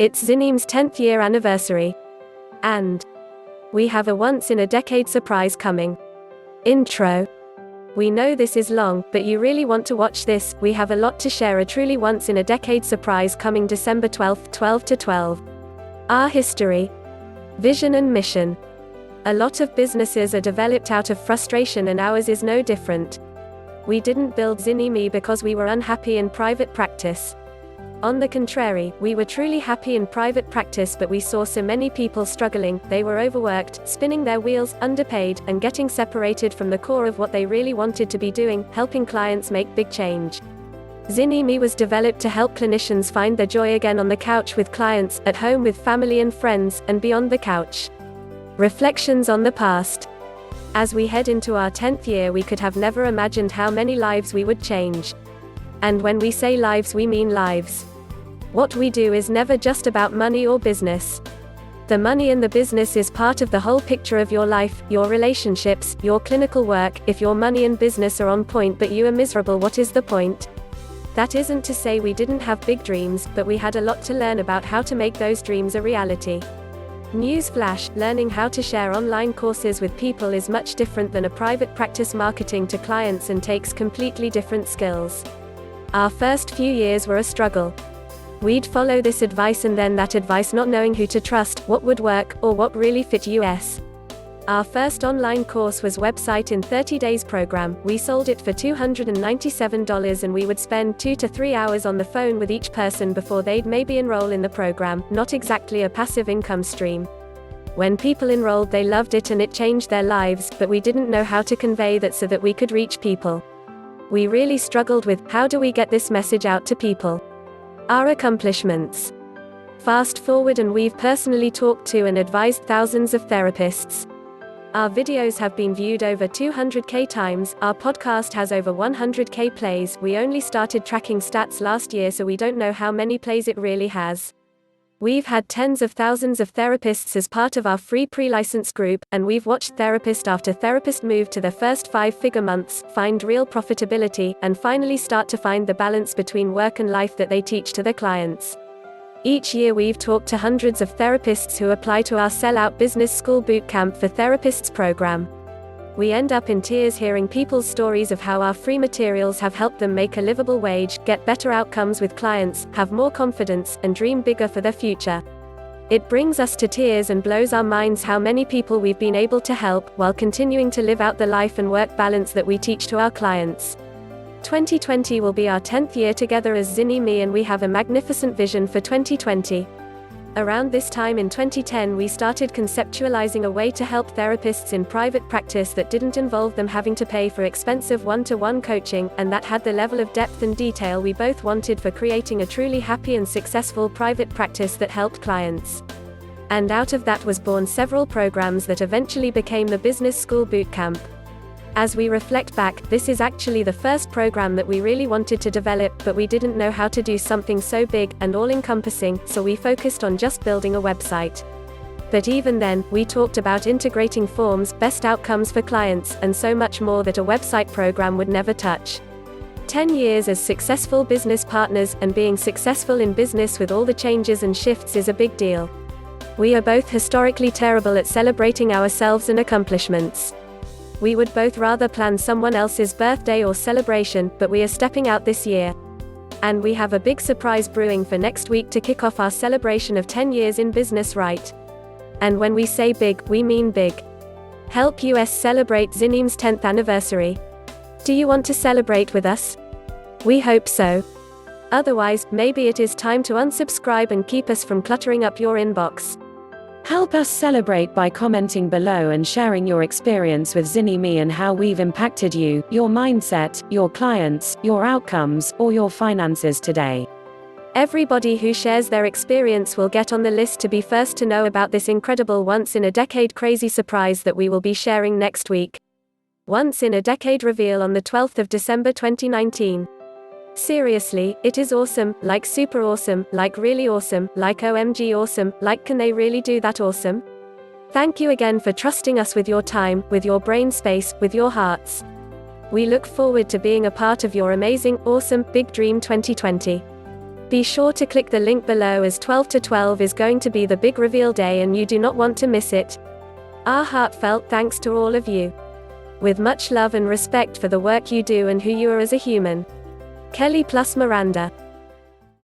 It's ZynnyMe's 10th year anniversary. And we have a once-in-a-decade surprise coming. Intro. We know this is long, but you really want to watch this. We have a lot to share, a truly once-in-a-decade surprise coming December 12th, 12 to 12. Our history, vision and mission. A lot of businesses are developed out of frustration, and ours is no different. We didn't build ZynnyMe because we were unhappy in private practice. On the contrary, we were truly happy in private practice, but we saw so many people struggling. They were overworked, spinning their wheels, underpaid, and getting separated from the core of what they really wanted to be doing, helping clients make big change. ZynnyMe was developed to help clinicians find their joy again on the couch with clients, at home with family and friends, and beyond the couch. Reflections on the past. As we head into our 10th year, we could have never imagined how many lives we would change. And when we say lives, we mean lives. What we do is never just about money or business. The money and the business is part of the whole picture of your life, your relationships, your clinical work. If your money and business are on point but you are miserable, what is the point? That isn't to say we didn't have big dreams, but we had a lot to learn about how to make those dreams a reality. Newsflash: learning how to share online courses with people is much different than a private practice marketing to clients and takes completely different skills. Our first few years were a struggle. We'd follow this advice and then that advice, not knowing who to trust, what would work, or what really fit us. Our first online course was Website in 30 Days program. We sold it for $297 and we would spend 2 to 3 hours on the phone with each person before they'd maybe enroll in the program. Not exactly a passive income stream. When people enrolled, they loved it and it changed their lives, but we didn't know how to convey that so that we could reach people. We really struggled with, how do we get this message out to people? Our accomplishments. Fast forward and we've personally talked to and advised thousands of therapists. Our videos have been viewed over 200,000 times, our podcast has over 100,000 plays. We only started tracking stats last year, so we don't know how many plays it really has. We've had tens of thousands of therapists as part of our free pre-license group, and we've watched therapist after therapist move to their first 5-figure months, find real profitability, and finally start to find the balance between work and life that they teach to their clients. Each year we've talked to hundreds of therapists who apply to our Sellout Business School Bootcamp for Therapists program. We end up in tears hearing people's stories of how our free materials have helped them make a livable wage, get better outcomes with clients, have more confidence, and dream bigger for their future. It brings us to tears and blows our minds how many people we've been able to help, while continuing to live out the life and work balance that we teach to our clients. 2020 will be our 10th year together as ZynnyMe, and we have a magnificent vision for 2020. Around this time in 2010, we started conceptualizing a way to help therapists in private practice that didn't involve them having to pay for expensive one-to-one coaching, and that had the level of depth and detail we both wanted for creating a truly happy and successful private practice that helped clients. And out of that was born several programs that eventually became the Business School Bootcamp. As we reflect back, this is actually the first program that we really wanted to develop, but we didn't know how to do something so big and all-encompassing, so we focused on just building a website. But even then, we talked about integrating forms, best outcomes for clients, and so much more that a website program would never touch. 10 years as successful business partners, and being successful in business with all the changes and shifts is a big deal. We are both historically terrible at celebrating ourselves and accomplishments. We would both rather plan someone else's birthday or celebration, but we are stepping out this year. And we have a big surprise brewing for next week to kick off our celebration of 10 years in business right. And when we say big, we mean big. Help us celebrate ZynnyMe's 10th anniversary. Do you want to celebrate with us? We hope so. Otherwise, maybe it is time to unsubscribe and keep us from cluttering up your inbox. Help us celebrate by commenting below and sharing your experience with ZynnyMe and how we've impacted you, your mindset, your clients, your outcomes, or your finances today. Everybody who shares their experience will get on the list to be first to know about this incredible once-in-a-decade crazy surprise that we will be sharing next week. Once-in-a-decade reveal on the 12th of December 2019. Seriously, it is awesome, like super awesome, like really awesome, like OMG awesome, like can they really do that awesome? Thank you again for trusting us with your time, with your brain space, with your hearts. We look forward to being a part of your amazing, awesome, big dream 2020. Be sure to click the link below as 12/12 is going to be the big reveal day and you do not want to miss it. Our heartfelt thanks to all of you. With much love and respect for the work you do and who you are as a human. Kelly plus Miranda.